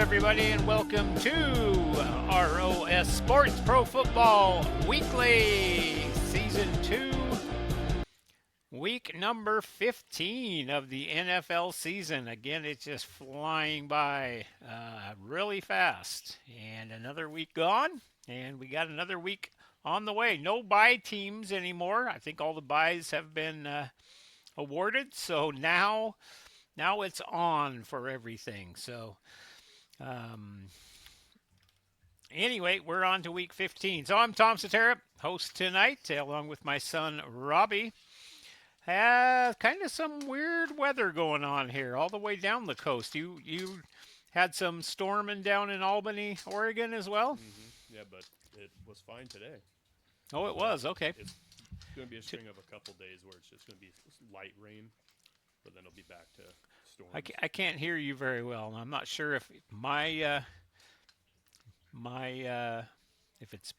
everybody, and welcome to ROS Sports Pro Football Weekly, Season 2, week number 15 of the NFL season. Again, it's just flying by really fast. And another week gone, and we got another week on the way. No bye teams anymore. I think all the byes have been awarded, so now it's on for everything. So anyway, we're on to week 15. So I'm Tom Soterra, host tonight, along with my son Robbie. Kind of some weird weather going on here, all the way down the coast. You had some storming down in Albany, Oregon, as well. Yeah, but it was fine today. Oh, it was. Okay. It's going to be a string of a couple days where it's just going to be light rain, but then it'll be back to storms. I can't hear you very well. I'm not sure if if it's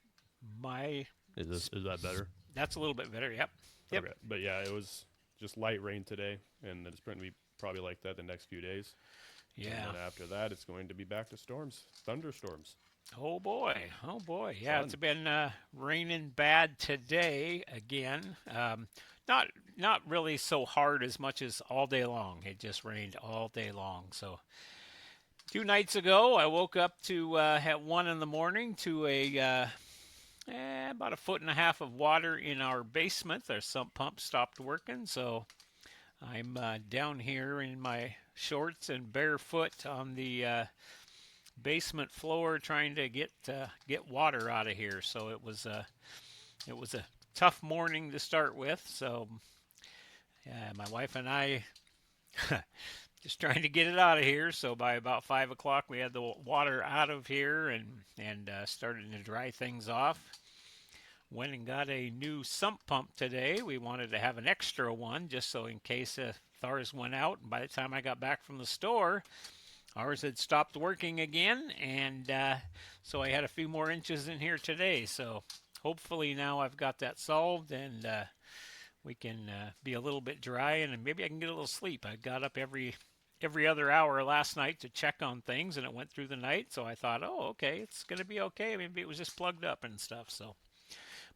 my. Is that better? That's a little bit better. Yep. Okay. But yeah, it was just light rain today, and it's going to be probably like that the next few days. Yeah. And then after that, it's going to be back to storms, thunderstorms. Oh boy. Yeah, It's been raining bad today again. Not really so hard as much as all day long. It just rained all day long. So 2 nights ago, I woke up to at 1 in the morning to about 1.5 foot of water in our basement. Our sump pump stopped working, so I'm down here in my shorts and barefoot on the basement floor trying to get water out of here. So it was a tough morning to start with. So my wife and I just trying to get it out of here. So by about 5 o'clock, we had the water out of here and started to dry things off. Went and got a new sump pump today. We wanted to have an extra one just so in case ours went out. And by the time I got back from the store, ours had stopped working again, and so I had a few more inches in here today. So hopefully now I've got that solved, and we can be a little bit dry, and maybe I can get a little sleep. I got up every other hour last night to check on things, and it went through the night. So I thought, oh, okay, it's going to be okay. Maybe it was just plugged up and stuff. So,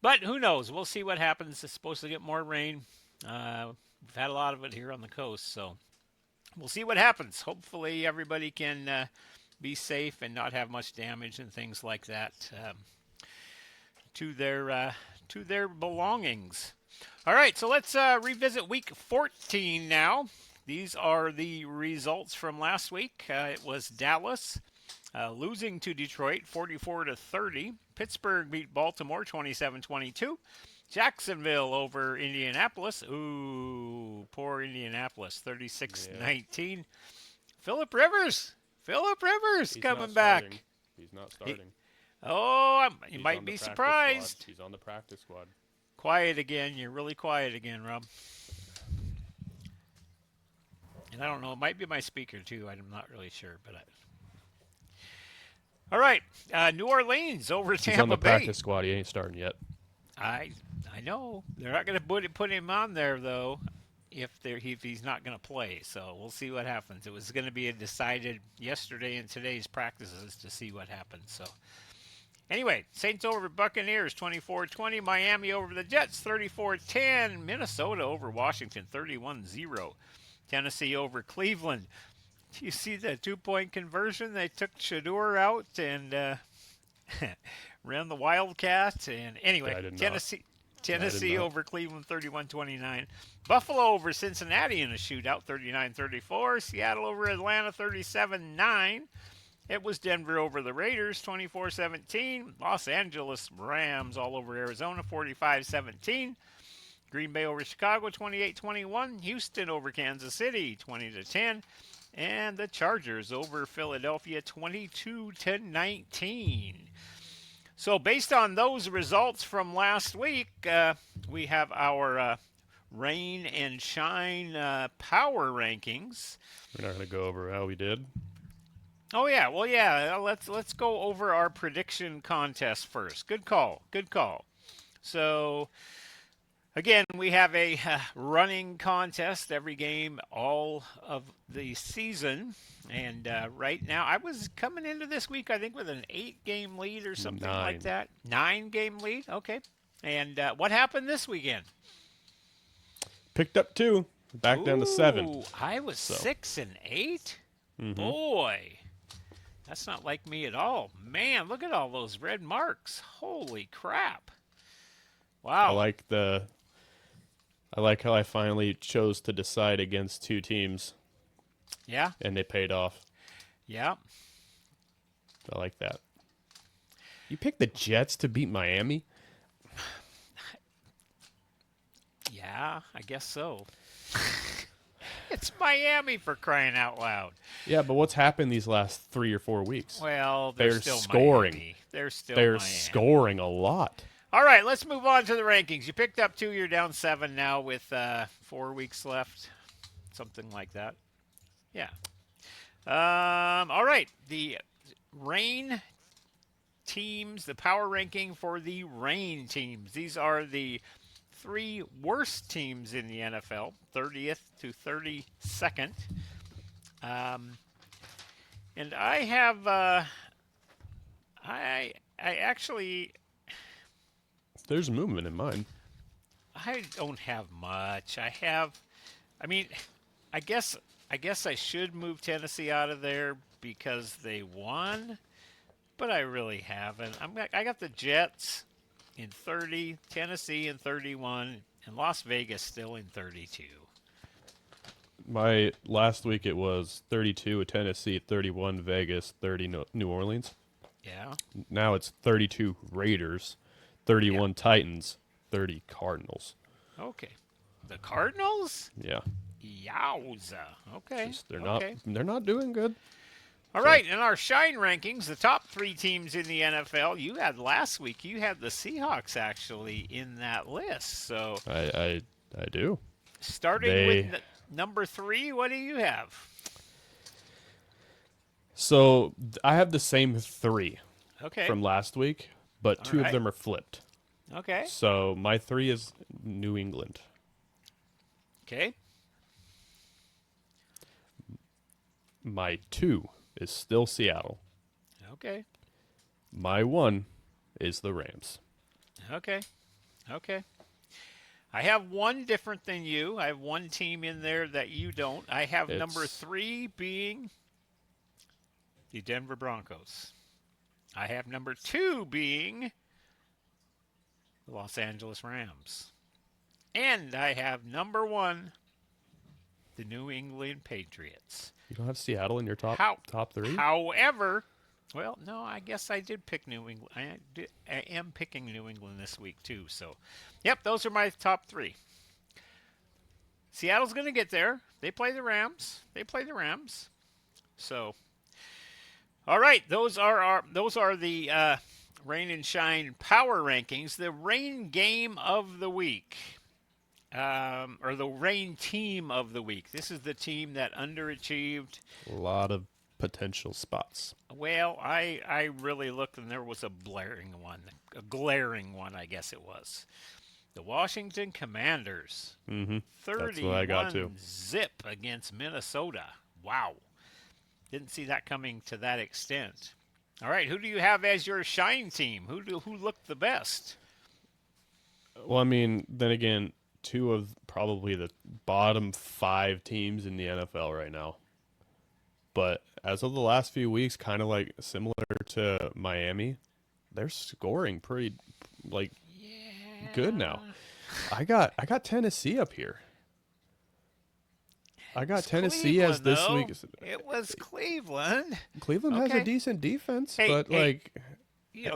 but who knows? We'll see what happens. It's supposed to get more rain. We've had a lot of it here on the coast, so we'll see what happens. Hopefully everybody can be safe and not have much damage and things like that to their belongings. All right, so let's revisit week 14 now. These are the results from last week. It was Dallas losing to Detroit 44-30. Pittsburgh beat Baltimore 27-22. Jacksonville over Indianapolis. Ooh, poor Indianapolis, 36-19. Yeah. Philip Rivers He's coming back. He's not starting. You might be surprised. He's on the practice squad. Quiet again. You're really quiet again, Rob. And I don't know. It might be my speaker, too. I'm not really sure. All right. New Orleans over Tampa Bay. He's on the practice squad. He ain't starting yet. I know. They're not going to put him on there, though, if he's not going to play. So we'll see what happens. It was going to be decided yesterday in today's practices to see what happens. So anyway, Saints over Buccaneers 24-20. Miami over the Jets 34-10. Minnesota over Washington 31-0. Tennessee over Cleveland. Do you see the 2-point conversion? They took Shador out and ran the Wildcat. And anyway, Tennessee over Cleveland 31-29. Buffalo over Cincinnati in a shootout 39-34. Seattle over Atlanta 37-9. It was Denver over the Raiders 24-17. Los Angeles Rams all over Arizona 45-17. Green Bay over Chicago 28-21. Houston over Kansas City 20-10. And the Chargers over Philadelphia 22-19. So based on those results from last week, we have our rain and shine power rankings. We're not going to go over how we did. Oh yeah, well yeah. Let's go over our prediction contest first. Good call. So Again, we have a running contest every game all of the season. And right now, I was coming into this week, I think, with an 8 game lead or something like 9. that. 9 game lead? Okay. And what happened this weekend? Picked up 2, back down to 7. Ooh, I was So, 6 and 8? hmm Boy, that's not like me at all. Man, look at all those red marks. Holy crap. I Wow. like the I like how I finally chose to decide against 2 teams Yeah, and they paid off. yeah. I like that. You picked the Jets to beat Miami? Yeah, I guess so. It's Miami for crying out loud. Yeah, but what's happened these last 3 or 4 weeks? Well, they're They're still scoring. Miami. They're still They're Miami. scoring a lot. All right, let's move on to the rankings. You picked up 2, you're down 7 now with 4 weeks left. Something like that. Yeah. All right, the rain teams, the power ranking for the rain teams. These are the 3 worst teams in the NFL, 30th to 32nd. And I have, I actually, There's movement in mine. I don't have much. I mean, I guess, I should move Tennessee out of there because they won, but I really haven't. I got the Jets in 30, Tennessee in 31, and Las Vegas still in 32. My last week it was 32 with Tennessee, 31 Vegas, 30 New Orleans. Yeah. Now it's 32 Raiders, Yeah. 31 Titans, 30 Cardinals. Okay. The Cardinals? Yeah, Yowza. Okay. just Okay. they're not doing good. All right, in our shine rankings, the top 3 teams in the NFL, you had last week, you had the Seahawks actually in that list. So I do. starting with number 3, what do you have? So I have the same 3 Okay. from last week, but 2 right. of them are flipped. Okay. So my 3 is New England. Okay. My 2 is still Seattle. Okay. My 1 is the Rams. Okay. Okay. I have one different than you. I have one team in there that you don't. I have number It's- 3 being the Denver Broncos. I have number 2 being the Los Angeles Rams. And I have number 1, the New England Patriots. You don't have Seattle in your top 3? However, well, no, I guess I did pick New England. I am picking New England this week too. So, yep, those are my top 3. Seattle's going to get there. They play the Rams. So, all right, those are the rain and shine power rankings. The rain game of the week. Or the rain team of the week. This is the team that underachieved. A lot of potential spots. Well, I really looked and there was a glaring one, I guess it was. The Washington Commanders. Mm-hmm. 31 That's what I got too. zip against Minnesota. Wow. Didn't see that coming to that extent. All right, who do you have as your shine team? Who looked the best? Well, I mean, then again, 2 of probably the bottom 5 teams in the NFL right now. But as of the last few weeks, kind of like similar to Miami, they're scoring pretty good now. I got Tennessee up here. I got Tennessee as this week. It was Cleveland. Cleveland has Okay. a decent defense, Hey, but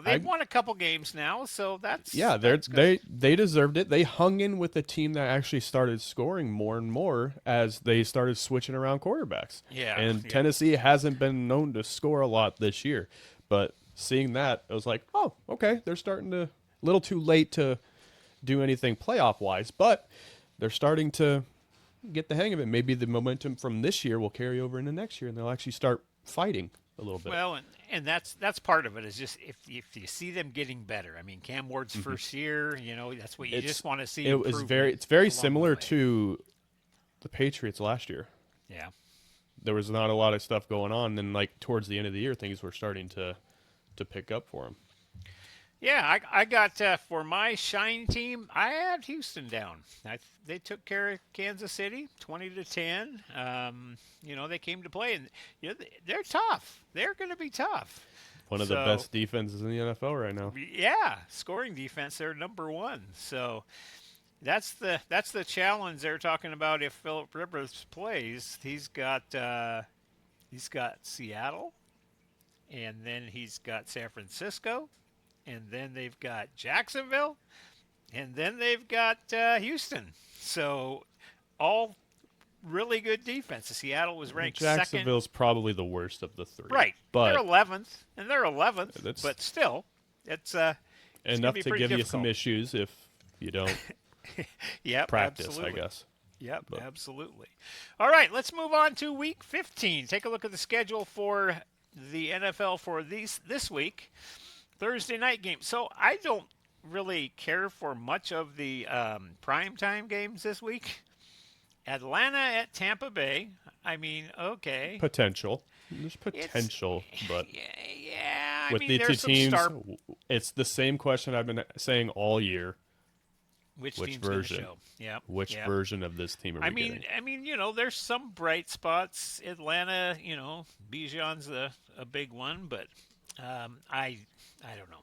they've won a couple games now, so that's that's good. they deserved it. They hung in with a team that actually started scoring more and more as they started switching around quarterbacks. Yeah, And yeah. Tennessee hasn't been known to score a lot this year, but seeing that, I was like, oh, okay, they're starting to little too late to do anything playoff wise, but they're starting to get the hang of it. Maybe the momentum from this year will carry over into next year, and they'll actually start fighting a little bit. Well, and that's part of it is just if you see them getting better. I mean, Cam Ward's Hmm. first year, that's what you It's just want to see it was improvement it's very along the similar way. to the Patriots last year. Yeah. There was not a lot of stuff going on, and like towards the end of the year, things were starting to pick up for him. Yeah, I got for my shine team. I had Houston down. They took care of Kansas City, 20-10. They came to play, and they're tough. They're going to be tough. One of the So best defenses in the NFL right now. yeah, scoring defense, they're number one. So that's the challenge they're talking about. If Philip Rivers plays, he's got Seattle, and then he's got San Francisco, and then they've got Jacksonville, and then they've got Houston. So all really good defense. Seattle was ranked second. Jacksonville's probably the worst of the three, Right. They're but 11th, and they're 11th, that's but still, it's going to enough be to pretty give you difficult. some issues if you don't Yep, practice, absolutely. I guess. Yep, But absolutely. All right, let's move on to week 15. Take a look at the schedule for the NFL for this week. Thursday night game. So I don't really care for much of the primetime games this week. Atlanta at Tampa Bay. I mean, okay. potential, there's It's potential, but yeah. I with mean, the two there's some teams, star. it's the same question I've been saying all year. Which Which team's going to version? show? Yeah. Which Yeah. version of this team are we I mean, getting? I mean, there's some bright spots. Atlanta, Bijan's a big one, but I don't know.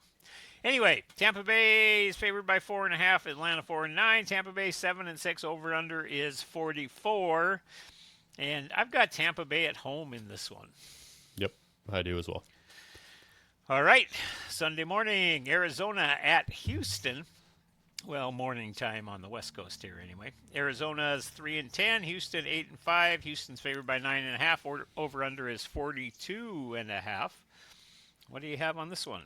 Anyway, Tampa Bay is favored by 4.5. Atlanta 4-9. Tampa Bay 7-6. Over under is 44. And I've got Tampa Bay at home in this one. Yep, I do as well. All right, Sunday morning, Arizona at Houston. Well, morning time on the West Coast here, anyway. Arizona's 3-10. Houston 8-5. Houston's favored by 9.5. Over under is 42.5. What do you have on this one?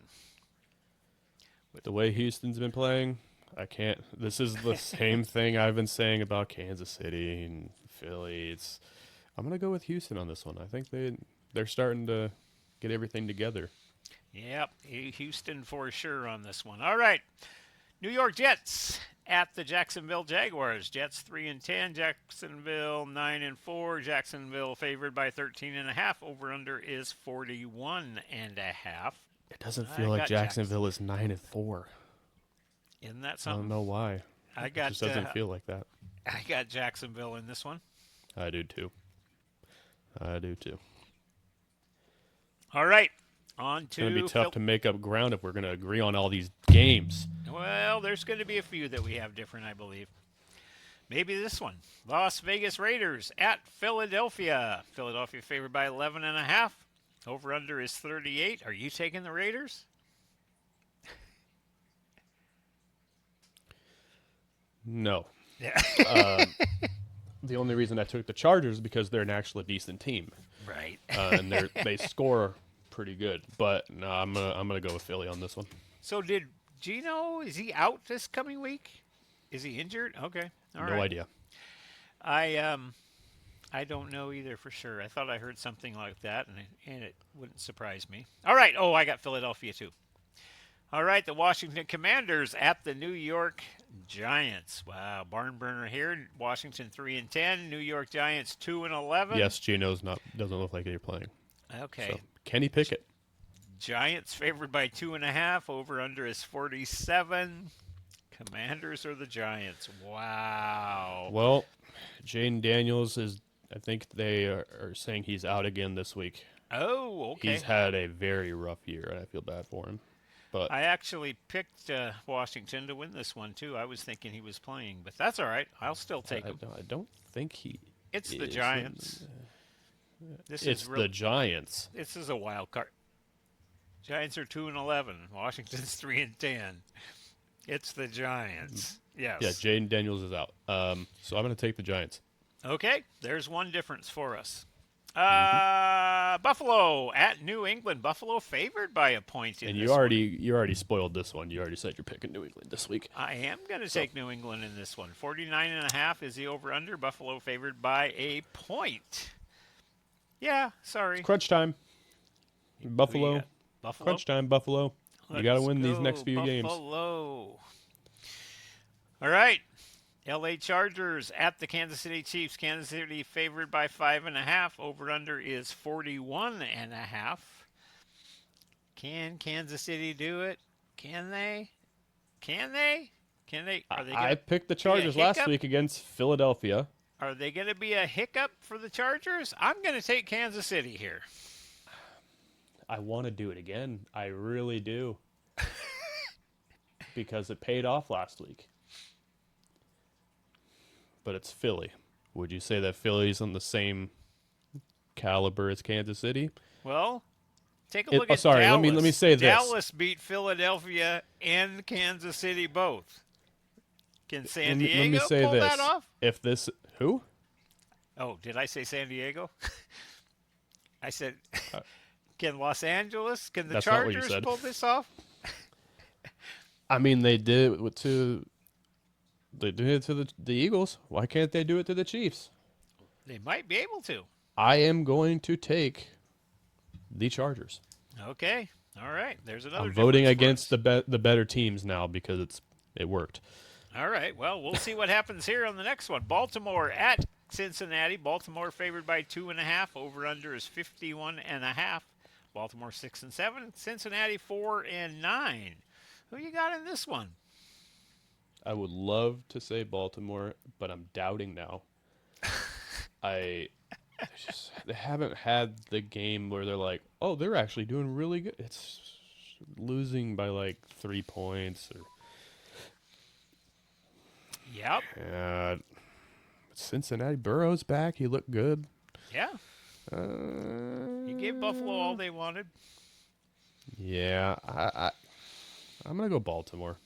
The way Houston's been playing, I can't. This is the same thing I've been saying about Kansas City and Philly. I'm gonna go with Houston on this one. I think they're starting to get everything together. Yep, Houston for sure on this one. All right, New York Jets at the Jacksonville Jaguars. Jets 3-10. Jacksonville 9-4. Jacksonville favored by 13.5. Over under is 41.5. It doesn't I feel like got Jacksonville is 9-4. Isn't that I something? don't know why. I It got just doesn't feel like that. I got Jacksonville in this one. I do too. I do too. All right, on It's gonna be to tough to make up ground if we're gonna agree on all these games. Well, there's going to be a few that we have different, I believe. Maybe this one. Las Vegas Raiders at Philadelphia. Philadelphia favored by 11.5. Over under is 38. Are you taking the Raiders? No. Yeah. The only reason I took the Chargers is because they're an actually decent team, Right. and they score pretty good. But no, I'm gonna go with Philly on this one. So did Gino, is he out this coming week? Is he injured? Okay. All No right. idea. I don't know either for sure. I thought I heard something like that, and it wouldn't surprise me. All right. Oh, I got Philadelphia too. All right, the Washington Commanders at the New York Giants. Wow, barn burner here. Washington 3-10. New York Giants 2-11. Yes, Gino's not doesn't look like they're playing. Okay. So Kenny Pickett. Giants favored by 2.5. Over under is 47. Commanders or the Giants? Wow. Well, Jaden Daniels is. I think they are saying he's out again this week. Oh, okay. He's had a very rough year, and I feel bad for him. But I actually picked Washington to win this one too. I was thinking he was playing, but that's all right. I'll still take him. I don't think he. It's the is. Giants. This It's is the Giants. This is a wild card. Giants are 2-11. Washington's 3-10. It's the Giants. Yes. Yeah, Jaden Daniels is out. So I'm going to take the Giants. Okay. There's one difference for us. Mm-hmm. Buffalo at New England. Buffalo favored by a point in And this you already spoiled this one. You already said you're picking New England this week. I am going to take New England in this one. 49.5 is the over-under. Buffalo favored by a point. Yeah, sorry. Crunch time. Who you Buffalo, got? Buffalo? crunch time, Buffalo. You got to Let's win these next go, few games. Buffalo. All right. LA Chargers at the Kansas City Chiefs. Kansas City favored by 5.5. Over under is 41.5. Can Kansas City do it? Can they? Can they? Can they? Are they I gonna picked the be a Chargers last hiccup? week against Philadelphia. Are they gonna be a hiccup for the Chargers? I'm gonna take Kansas City here. I want to do it again. I really do. Because it paid off last week. But it's Philly. Would you say that Philly's on the same caliber as Kansas City? Well, take a look at Sorry, Dallas. let me say this. Dallas beat Philadelphia and Kansas City both. Can San Let me Diego say pull this. that off? If this who? Oh, did I say San Diego? I said, can Los Angeles, can the That's not what you Chargers said. pull this off? I mean, they did it to the Eagles. Why can't they do it to the Chiefs? They might be able to. I am going to take the Chargers. Okay. All right. There's another. I'm voting difference for against us. the better teams now because it worked. All right. Well, we'll see what happens here on the next one. Baltimore at Cincinnati. Baltimore favored by 2.5. Over under is 51.5. Baltimore 6-7. Cincinnati 4-9. Who you got in this one? I would love to say Baltimore, but I'm doubting now. They haven't had the game where they're like, oh, they're actually doing really good. It's losing by like 3 points or. Yep. Cincinnati Burrow's back. He looked good. Yeah. You gave Buffalo all they wanted. Yeah, I'm gonna go Baltimore.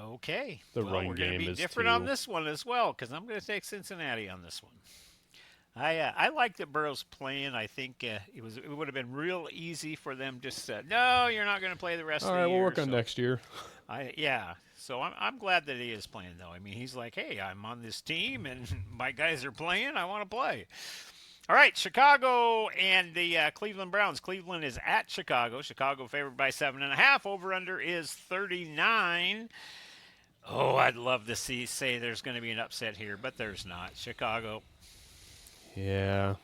Okay. The well, run we're going game to be is different too. on this one as well because I'm going to take Cincinnati on this one. I like that Burrow's playing. I think it would have been real easy for them just no, you're not going to play the rest All of the right, year. we'll work on next year. So I'm glad that he is playing though. I mean, he's like, hey, I'm on this team and my guys are playing. I want to play. All right, Chicago and the Cleveland Browns. Cleveland is at Chicago. Chicago favored by 7.5. Over under is 39. Oh, I'd love to say there's going to be an upset here, but there's not. Chicago. Yeah,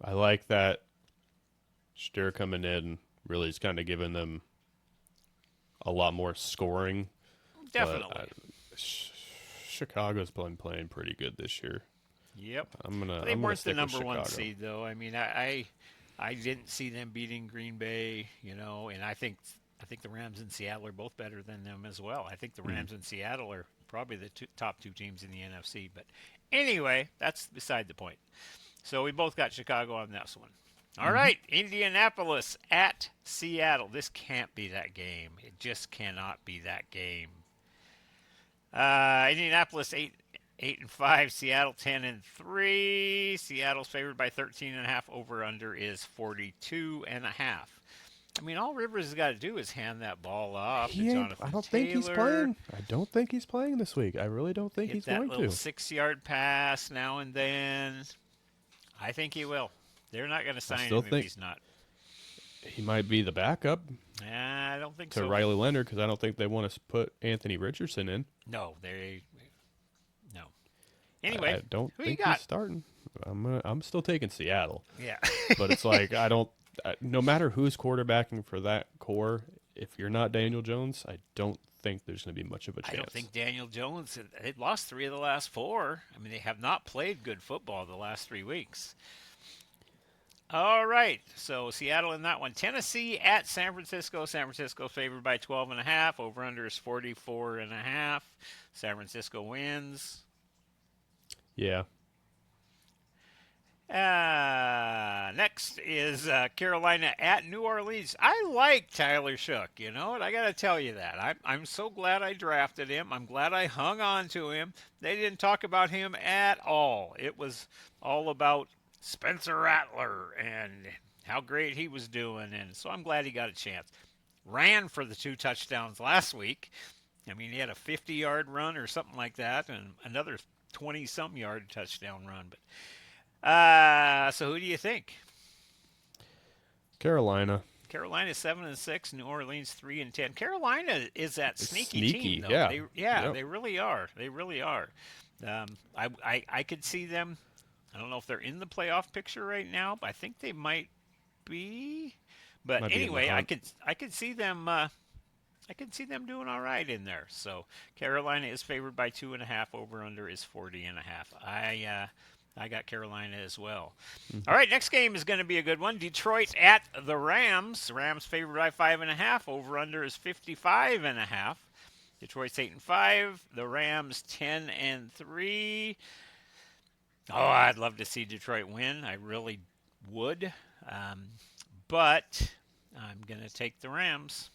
I like that. Stir coming in really is kind of giving them a lot more scoring. Definitely. Chicago's been playing pretty good this year. Yep. They weren't the number Chicago. one seed though. I mean, I didn't see them beating Green Bay, and I think the Rams and Seattle are both better than them as well. I think the Rams and Seattle are probably the top two teams in the NFC. But anyway, that's beside the point. So we both got Chicago on this one. All right, Indianapolis at Seattle. This can't be that game. It just cannot be that game. Indianapolis 8-5. Seattle 10-3. Seattle's favored by 13.5. Over under is 42.5. I mean, all Rivers has got to do is hand that ball off to Jonathan I don't Taylor. think he's playing. I don't think he's playing this week. I really don't think he's going that little to. 6-yard pass now and then. I think he will. They're not going to sign him if he's not. He might be the backup. I don't think so. To Riley Leonard because I don't think they want to put Anthony Richardson in. No. Anyway, I don't who think you got? he's starting. I'm still taking Seattle. Yeah. But it's like no matter who's quarterbacking for that core, if you're not Daniel Jones, I don't think there's going to be much of a chance. I don't think Daniel Jones. They've lost 3 of the last 4. I mean, they have not played good football the last 3 weeks. All right, so Seattle in that one. Tennessee at San Francisco. San Francisco favored by 12.5. Over under is 44.5. San Francisco wins. Yeah. Next is Carolina at New Orleans. I like Tyler Shook. You know what? I got to tell you that. I'm so glad I drafted him. I'm glad I hung on to him. They didn't talk about him at all. It was all about Spencer Rattler and how great he was doing. And so I'm glad he got a chance. Ran for the 2 touchdowns last week. I mean, he had a 50-yard run or something like that and another 20-some yard touchdown run. But so who do you think? Carolina. Carolina 7-6, New Orleans 3-10. Carolina is that It's sneaky team, sneaky. though. Yeah. Yeah, Yep. they really are. They really are. I could see them. I don't know if they're in the playoff picture right now, but I think they might be. But Might be in the anyway, hunt. I could see them. I can see them doing all right in there. So Carolina is favored by 2.5. Over under is 40.5. I got Carolina as well. All right, next game is going to be a good one. Detroit at the Rams. The Rams favored by 5.5. Over under is 55.5. Detroit's 8-5. The Rams 10-3. Oh, I'd love to see Detroit win. I really would. Um, but I'm going to take the Rams.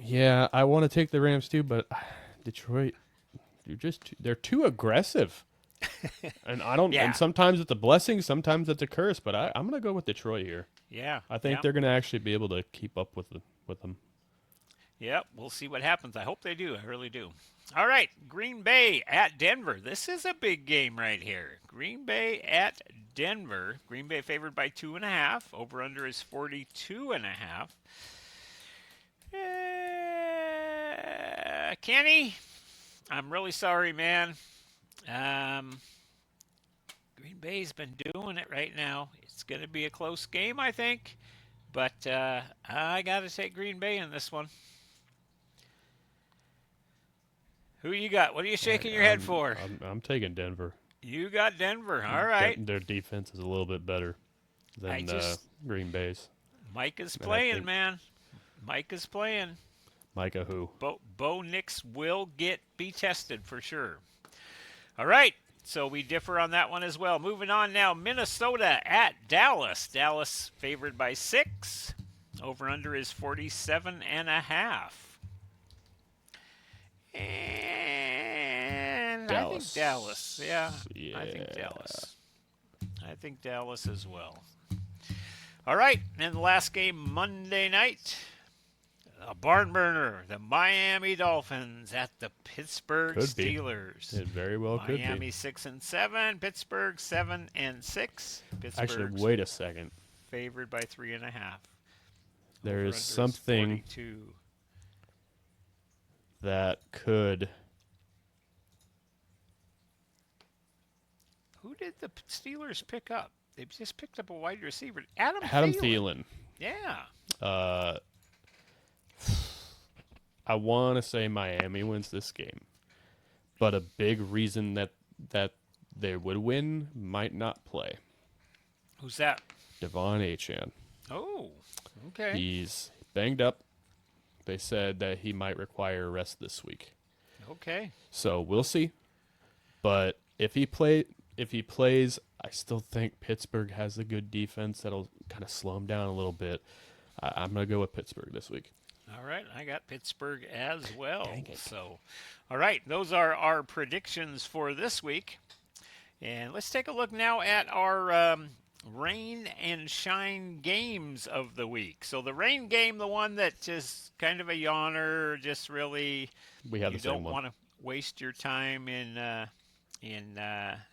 Yeah, I want to take the Rams too, but Detroit, they're too aggressive. And I don't. Yeah. And sometimes it's a blessing, sometimes it's a curse. But I'm gonna go with Detroit here. Yeah. I think they're gonna actually be able to keep up with them. Yep, we'll see what happens. I hope they do. I really do. All right, Green Bay at Denver. This is a big game right here. Green Bay at Denver. Green Bay favored by 2.5. Over under is 42.5. Kenny, I'm really sorry, man. Green Bay's been doing it right now. It's going to be a close game, I think. But I got to take Green Bay in this one. Who you got? What are you shaking your head for? I'm taking Denver. You got Denver. All right. Their defense is a little bit better than Green Bay's. Mike is And playing, man. Mike is playing. Micah who? Bo Nix will be tested for sure. All right. So we differ on that one as well. Moving on now, Minnesota at Dallas. Dallas favored by 6. Over under is 47.5. And Dallas. I think Dallas. Yeah. I think Dallas. I think Dallas as well. All right. And the last game Monday night. A barn burner. The Miami Dolphins at the Pittsburgh Steelers. It very well could be. Miami 6-7. Pittsburgh 7-6. Actually, wait a second. Favored by 3.5. There is something that could. Who did the Steelers pick up? They just picked up a wide receiver. Adam Thielen. Yeah. I want to say Miami wins this game, but a big reason that they would win might not play. Who's that? Devon Achane. Oh, okay. He's banged up. They said that he might require a rest this week. Okay. So we'll see. But if he plays, I still think Pittsburgh has a good defense that'll kind of slow him down a little bit. I'm going to go with Pittsburgh this week. All right, I got Pittsburgh as well. So, all right, those are our predictions for this week. And let's take a look now at our rain and shine games of the week. So the rain game, the one that is kind of a yawner, just really we have you the same don't one. want to waste your time in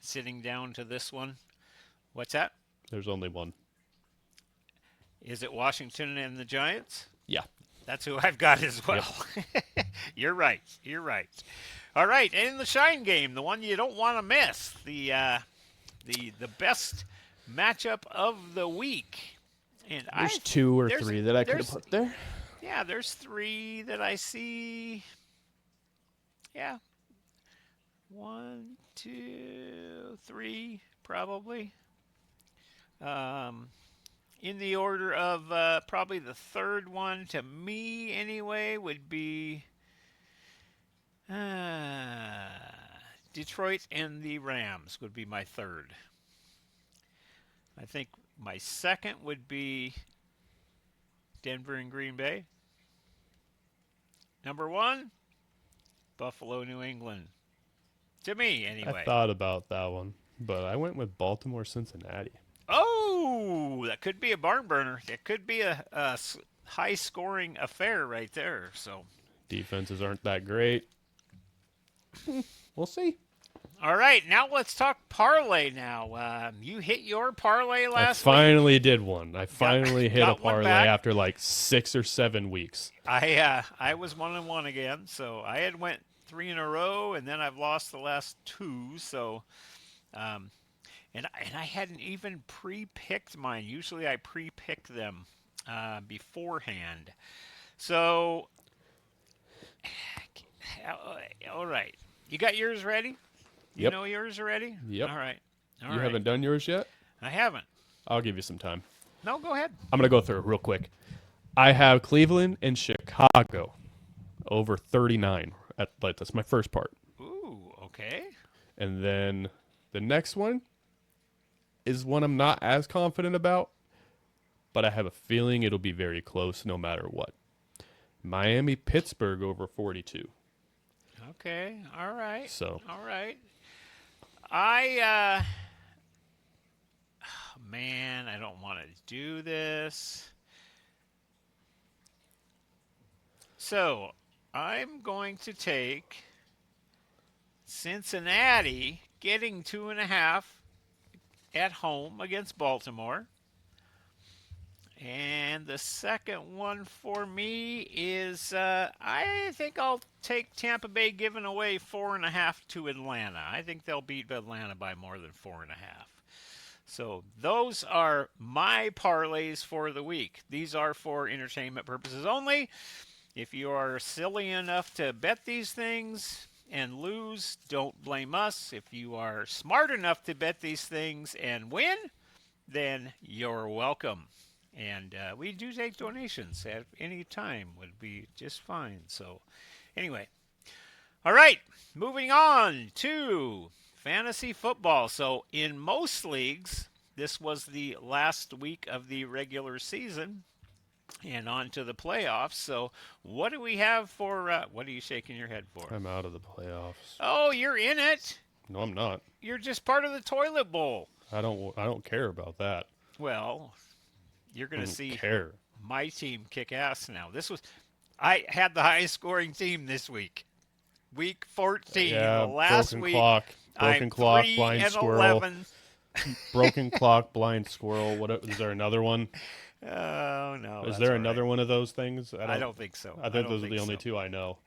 sitting down to this one. What's that? There's only one. Is it Washington and the Giants? Yeah. That's who I've got as well. Yep. You're right. You're right. All right, and in the shine game, the one you don't want to miss, the best matchup of the week. And there's 2 or 3 that I could have put there. Yeah, there's 3 that I see. Yeah. 1, 2, 3, probably. In the order of probably the third one to me anyway would be Detroit and the Rams would be my third. I think my second would be Denver and Green Bay. Number 1, Buffalo, New England. To me, anyway. I thought about that one, but I went with Baltimore, Cincinnati. Oh, that could be a barn burner. It could be a high-scoring affair right there. So defenses aren't that great. We'll see. All right, now let's talk parlay. Now, you hit your parlay I last week. finally did one. I Got finally hit a got one parlay back. after like 6 or 7 weeks. I was 1-1 again, so I had went three in a row, and then I've lost the last two. So, um, and I hadn't even pre-picked mine. Usually, I pre-pick them beforehand. So, all right, you got yours ready? You Yep. know yours already? Yep. All right. All You right. haven't done yours yet? I haven't. I'll give you some time. No, go ahead. I'm going to go through it real quick. I have Cleveland and Chicago over 39. That's my first part. Ooh, okay. And then the next one is one I'm not as confident about, but I have a feeling it'll be very close no matter what. Miami Pittsburgh over 42. Okay. All right. So, All right. I man, I don't want to do this. So, I'm going to take Cincinnati getting 2.5 at home against Baltimore. And the second one for me is I think I'll take Tampa Bay giving away 4.5 to Atlanta. I think they'll beat Atlanta by more than 4.5. So those are my parlays for the week. These are for entertainment purposes only. If you are silly enough to bet these things and lose, don't blame us. If you are smart enough to bet these things and win, then you're welcome. And we do take donations at any time, would be just fine. So, anyway, all right, moving on to fantasy football. So, in most leagues, this was the last week of the regular season and on to the playoffs. So, what do we have for what are you shaking your head for? I'm out of the playoffs. Oh, you're in it. No, I'm not. You're just part of the toilet bowl. I don't care about that. Well, you're I going to don't see care. my team kick ass now. I had the highest scoring team this week. Week 14, Yeah, the last broken week. clock. Broken I'm clock, 3 blind and squirrel. 11. Broken clock, blind squirrel. What is there another one? Oh no. Is that's there all another right. one of those things? I don't think so. I I think don't those are think the only so. two I know.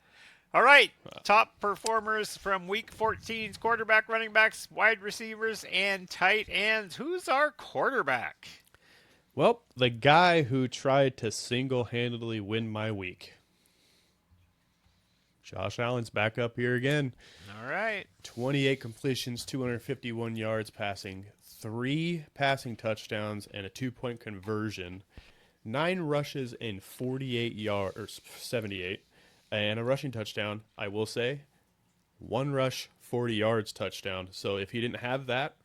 All right. Top performers from week 14's quarterback, running backs, wide receivers, and tight ends. Who's our quarterback? Well, the guy who tried to single-handedly win my week. Josh Allen's back up here again. All right. 28 completions, 251 yards passing, 3 passing touchdowns, and a 2-point conversion. 9 rushes and 48 yards, or 78, and a rushing touchdown. I will say, 1 rush, 40 yards touchdown. So if he didn't have that,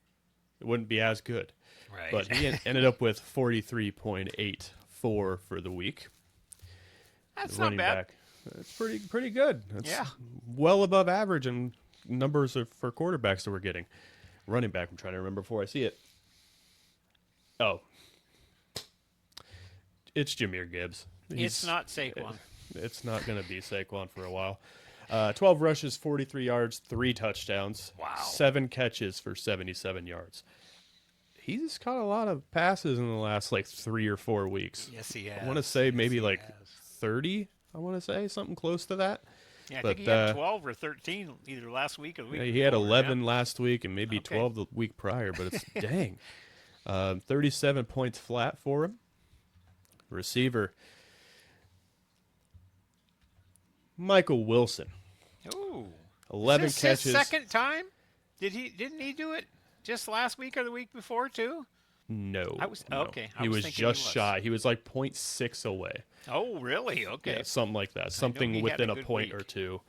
it wouldn't be as good. Right. But he ended up with 43.84 for the week. That's The not running bad. back. It's pretty good. It's Yeah. well above average in numbers for quarterbacks that we're getting. Running back, I'm trying to remember before I see it. Oh. It's Jahmyr Gibbs. It's not Saquon. It's not going to be Saquon for a while. 12 rushes, 43 yards, 3 touchdowns. Wow. 7 catches for 77 yards. He's caught a lot of passes in the last 3 or 4 weeks. Yes, he has. I want to say maybe he has. 30. I want to say something close to that. Yeah, I but, think he had 12 or 13 either last week or the week he had before, 11 yeah. last week and maybe Okay. 12 the week prior, but it's dang. 37 points flat for him. Receiver Michael Wilson. Ooh. 11 Is this catches. his second time? Didn't he do it just last week or the week before too? No. Oh, okay. I He was was thinking just he was. shy. He was like 0.6 away. Oh, really? Okay. Yeah, something like that. he Something had within a a good point week. or two.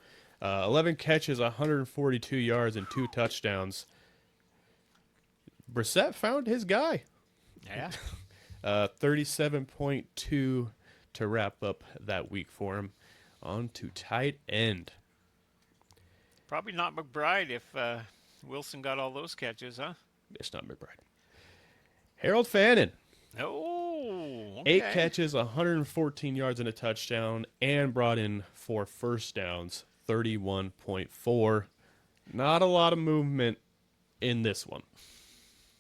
11 catches, 142 yards, and 2 touchdowns. Brissett found his guy. Yeah. 37.2 to wrap up that week for him. On to tight end. Probably not McBride if Wilson got all those catches, huh? It's not McBride. Harold Fannin. Oh, 8 okay. catches, 114 yards, and a touchdown, and brought in 4 first downs, 31.4. Not a lot of movement in this one.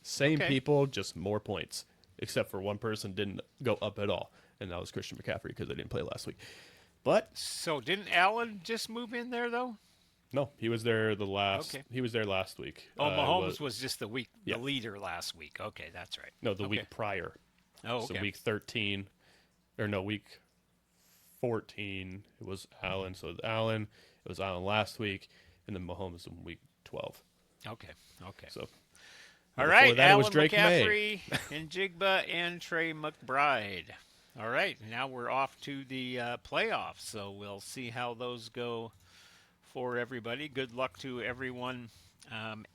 Same Okay. people, just more points. Except for one person didn't go up at all, and that was Christian McCaffrey because they didn't play last week. But So didn't Allen just move in there though? no, he was there the last. Okay. He was there last week. Oh, It was Mahomes was just the yeah. leader last week. Okay, that's right. No, the Okay. week prior. Oh, So okay. week 13, or no, week 14. It was Allen. So Allen. It was Allen last week, and then Mahomes in week 12. Okay. Okay. So All before right, that, it was Alan Drake May. McCaffrey and Jigba and Trey McBride. All right, now we're off to the playoffs, so we'll see how those go for everybody. Good luck to everyone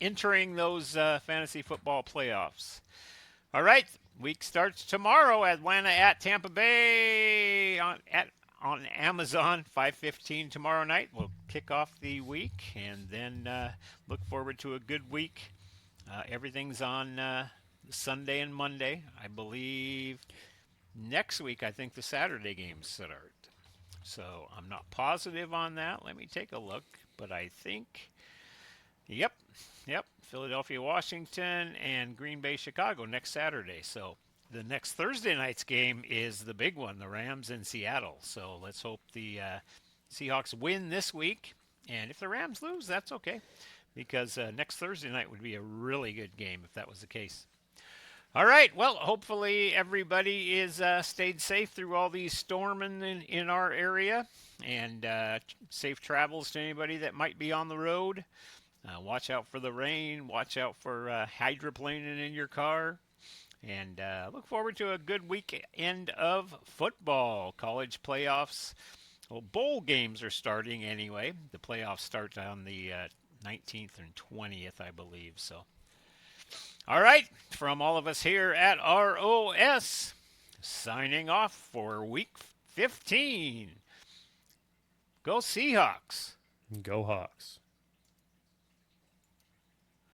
entering those fantasy football playoffs. All right, week starts tomorrow. Atlanta at Tampa Bay on Amazon 5:15 tomorrow night. We'll kick off the week and then look forward to a good week. Everything's on Sunday and Monday. I believe next week, I think the Saturday games start. So I'm not positive on that. Let me take a look. But I think, yep, yep, Philadelphia, Washington, and Green Bay, Chicago next Saturday. So the next Thursday night's game is the big one, the Rams in Seattle. So let's hope the Seahawks win this week. And if the Rams lose, that's okay because next Thursday night would be a really good game if that was the case. All right. Well, hopefully everybody is stayed safe through all these storming in our area, and safe travels to anybody that might be on the road. Watch out for the rain. Watch out for hydroplaning in your car. And look forward to a good weekend of football. College playoffs. Well, bowl games are starting anyway. The playoffs start on the 19th and 20th, I believe. So, all right, from all of us here at ROS, signing off for week 15. Go Seahawks. Go Hawks.